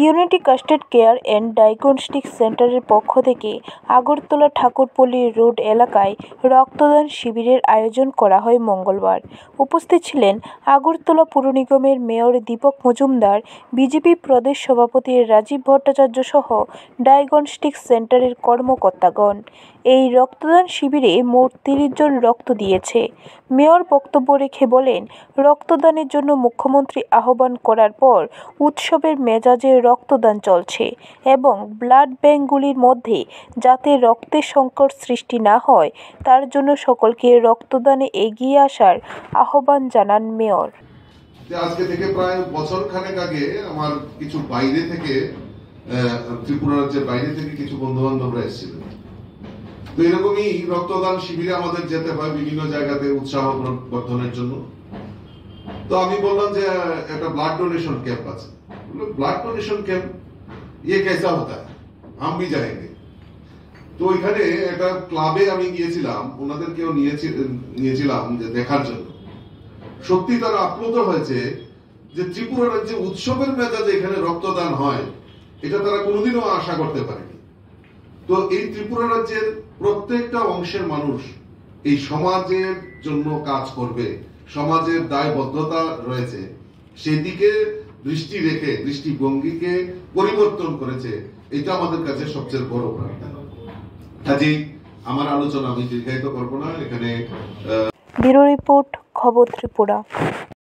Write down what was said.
Unity custard care and diagnostic সেন্টারের পক্ষ থেকে আগরতলা ঠাকুরপল্লী রোড এলাকায় রক্তদান শিবিরের আয়োজন করা হয় মঙ্গলবার। উপস্থিত ছিলেন আগরতলা পুর নিগমের মেয়র দীপক মজুমদার, বিজেপি প্রদেশ সভাপতি রাজীব ভট্টাচার্য সহ ডায়াগনস্টিক সেন্টারের কর্মকর্তাগণ। এই রক্তদান শিবিরে মোট 30 জন রক্ত দিয়েছে। মেয়র বক্তব্য রেখে বলেন, রক্তদানের জন্য মুখ্যমন্ত্রী আহ্বান করার পর উৎসবের মেজাজে রক্তদান চলছে এবং ব্লাড ব্যাঙ্কগুলির মধ্যে যাতে রক্তের সংকট সৃষ্টি না হয় তার জন্য সকলকে রক্তদানে এগিয়ে আসার আহ্বান জানান মেয়র। আজকে থেকে প্রায় বছর খানেক আগে আমার কিছু বাইরে থেকে ত্রিপুরা রাজ্যের বাইরে থেকে কিছু বন্ধু বান্ধবরা এসেছিলেন। তো এরকমই রক্তদান শিবিরে আমাদের যেতে হয় বিভিন্ন জায়গাতে উৎসাহ বর্ধনের জন্য। তো আমি বললাম যে একটা ব্লাড ডোনেশন ক্যাম্প আছে। ব্লাড ডোনেশন ক্যাম্প ये कैसा होता है, हम भी जाएंगे। তো এখানে একটা ক্লাবে আমি গিয়েছিলাম, ওনাদেরকেও নিয়েছিলাম যে দেখার জন্য। সত্যি তারা আপ্লুত হয়েছে যে ত্রিপুরা রাজ্যে উৎসবের মেজাজে এখানে রক্তদান হয়, এটা তারা কোনোদিনও আশা করতে পারেনি। তো এই ত্রিপুরা রাজ্যের প্রত্যেকটা অংশের মানুষ এই সমাজের জন্য কাজ করবে, সমাজের দায়বদ্ধতা রয়েছে, সেদিকে দৃষ্টি রেখে দৃষ্টিভঙ্গিকে পরিবর্তন করেছে। এটা আমাদের কাছে সবচেয়ে বড় প্রার্থনা। কাজেই আমার আলোচনা আমি দীর্ঘায়িত করব না। এখানে ব্যুরো রিপোর্ট, খবর ত্রিপুরা।